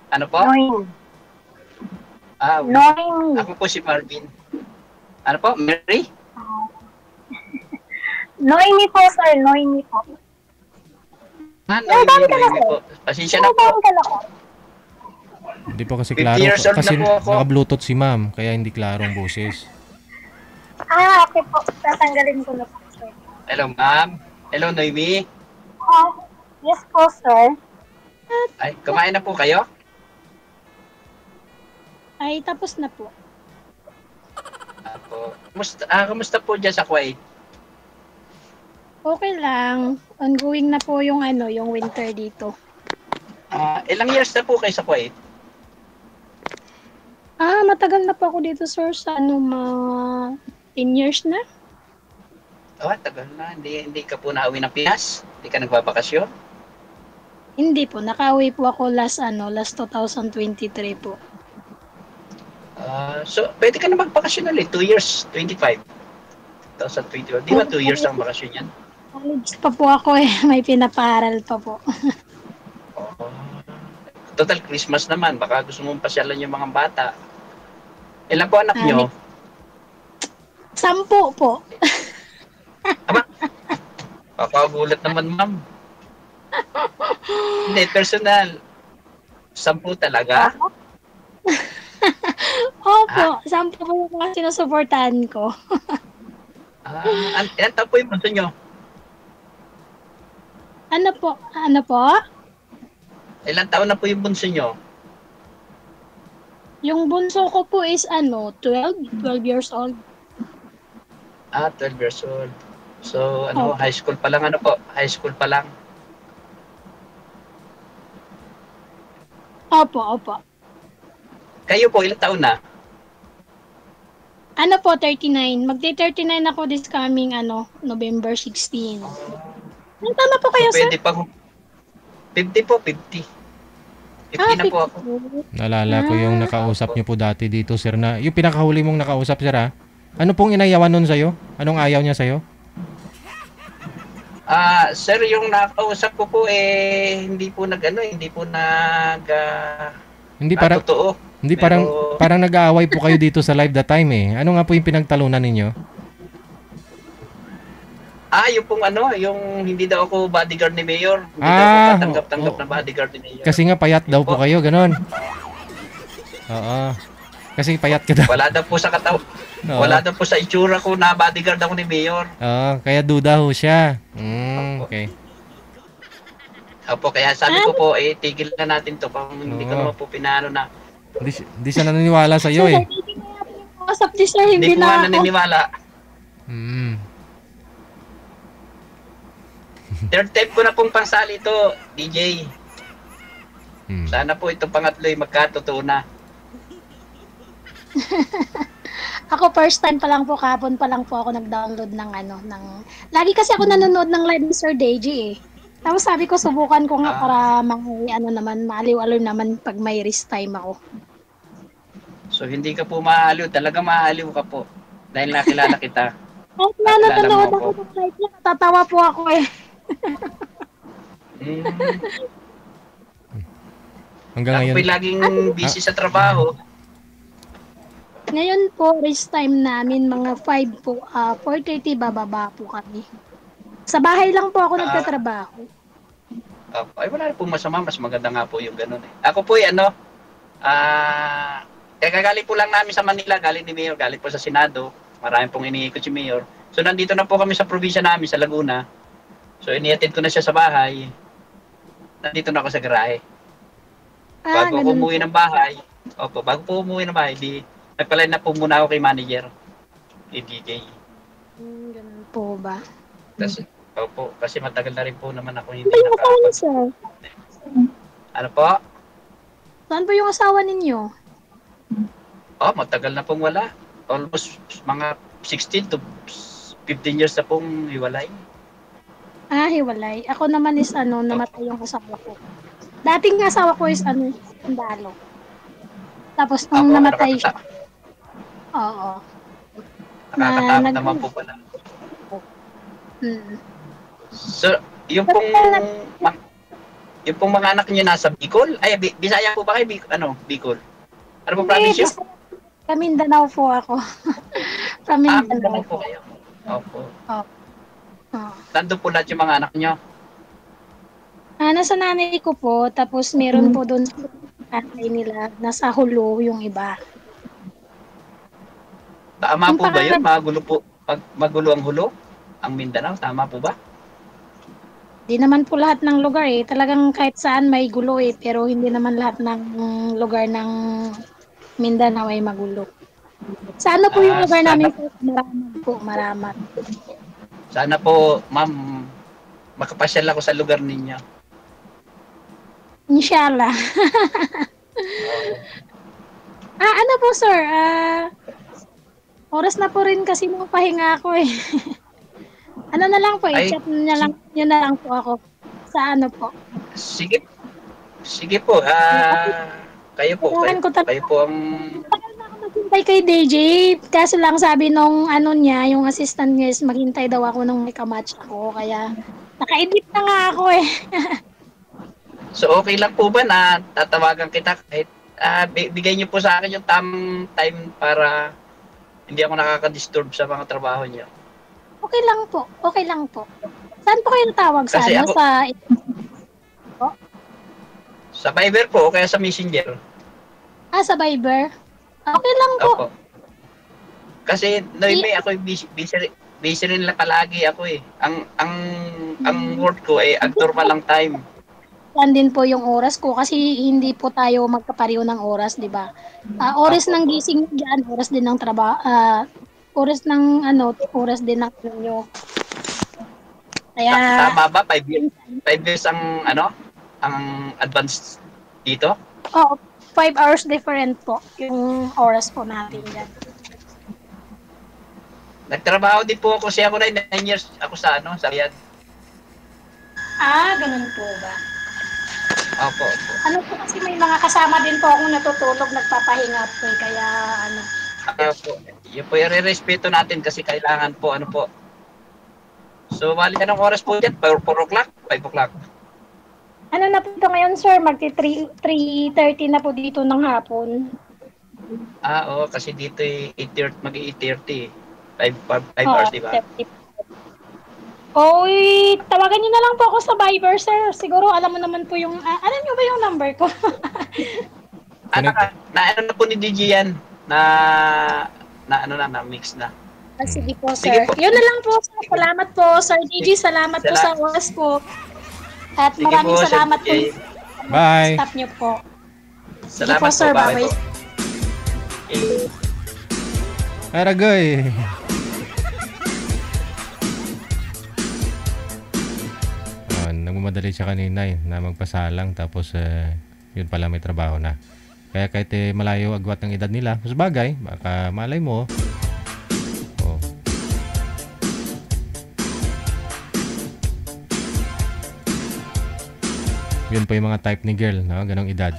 Ano po? Noemi. Ah, Noemi. ako po si Marvin. Ano po? Mary? Noemi po, sir. Noemi po. Ah, Ilang taon ka na, Noemi sir? po. Pasensya na Ilang po. taon ka na po? Hindi pa kasi 50 klaro years old na kasi po ako. naka-bluetooth si ma'am kaya hindi klaro ang boses. Okay po. Tatanggalin ko na po, sir. Hello, ma'am. Hello, Noemi. Yes po, sir. Ay, kumain na po kayo? Ay, tapos na po. Apo. Kumusta po dyan sa Kuwait? Okay lang. Ongoing na po yung yung winter dito. Ilang years na po kayo sa Kuwait? Matagal na po ako dito, sir, sa mga 10 years na. Tagal na. Hindi ka po nauwi ng Pinas? Hindi ka nagbabakasyon? Hindi po, nakauwi po ako last 2023 po. So, pwede ka na magbakasyon ulit. 2 years, 25. 2021. Di ba 2 years ang bakasyon yan? College pa po ako eh. May pinapaaral pa po. Total Christmas naman. Baka gusto mong pasyalan yung mga bata. Ilan po anak nyo? 10 po. Papagulat naman, ma'am. Hindi, personal. 10 talaga? Opo, 10 po yung mga sinusuportahan ko. Ilan taon po yung bunso nyo? Ano po? Ilan taon na po yung bunso nyo? Yung bunso ko po is 12 years old. 12 years old. So, Opo. high school pa lang, high school pa lang. Opo. Kayo po, ilang taon na? 39. Magti-39 ako this coming November 16. Ang tama po kayo, So, sir? pwede pang 50 po, 50. 50 na po ako. 50. Naalala ko yung nakausap niyo po dati dito, sir, na yung pinakahuli mong nakausap, sir, ha? Ano pong inayawan nun sa'yo? Anong ayaw niya sa'yo? Sir, yung nakausap ko po hindi po Hindi parang totoo. hindi Pero- parang nag-aaway po kayo dito sa live that time eh. Ano nga po yung pinagtalunan ninyo? Yung pong yung hindi daw ako bodyguard ni Mayor. Hindi daw ako katanggap-tanggap na bodyguard ni Mayor. Kasi nga payat daw po kayo, ganon. Oo. Kasi payat ka daw. Wala daw po sa katawan. Oo. Wala daw po sa itsura ko na bodyguard ako ni Mayor. Oo, kaya duda ho siya. Okay. Opo, kaya sabi ko po, tigil na natin to. Pang hindi ko Oo. naman po pinano na. Hindi siya naniniwala sa iyo Sir, eh. hindi na yung kausap ni sir, Hindi hindi po nga na ako. naniniwala. Mm. Third time ko na pong pangsali ito, DJ. Sana po itong pangatlo'y magkatotoo na. Ako first time pa lang po, kahapon pa lang po ako nag-download ng lagi kasi ako nanonood ng live ni Sir Deji eh. Tapos sabi ko subukan ko nga para maaliw-aliw naman pag may rest time ako. So hindi ka po maaliw, talaga maaliw ka po. Dahil nakilala kita. Kahit na Nakilala nanonood mo ako ako. ng live niya, natatawa po ako eh. Hanggang Ako ngayon. po'y laging busy sa trabaho. Ngayon po, rest time namin mga 5 po, 4:30 bababa po kami. Sa bahay lang po ako nagtatrabaho. Ay wala pong masama, mas maganda nga po yung ganun eh. Ako po'y kagaling po lang namin sa Manila, galing ni Mayor, galing po sa Senado. Maraming pong iniikot si Mayor. So nandito na po kami sa probinsya namin, sa Laguna. So iniatid ko na siya sa bahay. Nandito na ako sa garahe. Bago ko Ganun umuwi po. ng bahay, bago po umuwi ng bahay, nagpalain na po muna ako kay manager, kay DJ. Ganun po ba? Kasi matagal na rin po naman ako hindi Saan po yung asawa niyo, sir? Ano po? Saan po yung asawa ninyo? Matagal na pong wala. Almost mga 16 to 15 years na pong hiwalay. Hiwalay. Ako naman is namatay yung asawa ko. Dating asawa ko is sundalo. Tapos nung namatay siya. Oo. Nakakatakot naman po pala. Mm. So, yung pong Yung pong mga anak niyo nasa Bicol? Ay, Bisaya po ba kayo? Bicol? Ano po probinsya? Sa Mindanao po ako. Sa Mindanao Mindanao po. po kayo. Opo. Oh. Nandun po lahat yung mga anak niyo? Nasa nanay ko po, tapos meron po doon sa tatay nila, nasa Hulo yung iba. Tama Yung po ba yun? pangalan- Magulo po. Pag magulo ang hulo? Ang Mindanao? Tama po ba? Di naman po lahat ng lugar eh. Talagang kahit saan may gulo eh. Pero hindi naman lahat ng lugar ng Mindanao ay magulo. Sa ano po yung lugar sana- namin? Maramag po, Maramag. Sana po, ma'am, makapasyal ako sa lugar ninyo. Inshallah. Ano po sir? Oras na po rin kasi nung pahinga ako eh. Ano na lang po, Ay. i-chat nyo na lang po ako. Sa ano po. Sige. Sige po. Kayo po. Kailangan ko Kayo po ang... Tagal na ako naghintay kay DJ. Kaso lang sabi nung ano niya, yung assistant niya is maghintay daw ako nung may kamatch ako. Kaya naka-edit na nga ako eh. So, okay lang po ba na tatawagan kita kahit bigay niyo po sa akin yung tamang time para hindi ako nakaka-disturb sa mga trabaho niyo. Okay lang po. Okay lang po. Saan po kayo natawag? Sa Kasi ano? Sa Viber po o kaya sa Messenger. Sa Viber? Okay lang po. Opo. Kasi Noemi, ako busy rin lang palagi ako eh. Ang work ko ay abnormal lang time. Yan din po yung oras ko kasi hindi po tayo magkapareho ng oras, di ba? Oras ng gising diyan, oras din ng trabaho, oras ng oras din ng nyo. Kaya Tama ba? 5 years ang ang advance dito? 5 hours different po yung oras po natin diyan. Nagtrabaho din po ako siya ako na 9 years ako sa sa Riyadh. Ganun po ba? Opo. Ano po kasi may mga kasama din po akong natutulog, nagpapahinga po kaya Po, yun po yung respeto natin kasi kailangan po So, bali anong oras po dyan? 4 o'clock? 5 o'clock? Ano na po ito ngayon sir, 3:30 na po dito ng hapon. Oo, kasi dito mag-8:30. 5 hours, di ba? Tawagan niyo na lang po ako sa Viber, sir. Siguro alam mo naman po yung, alam niyo ba yung number ko? Na po ni DJ yan? Na mix na. Sige po, Sige sir. po. Yun na lang po, sir. Salamat po, Sir DJ. Salamat po sa oras po. At Sige maraming po, Sir salamat po DJ. sa Bye. staff niyo po. Salamat po, sir. po. Bye-bye Bye-bye. po. Aragoy. Nagmamadali siya kanina na magpasalang tapos yun pala may trabaho na. Kaya kahit malayo agwat ng edad nila, mas bagay, baka malay mo. Yun po yung mga type ni girl, no? Ganong edad.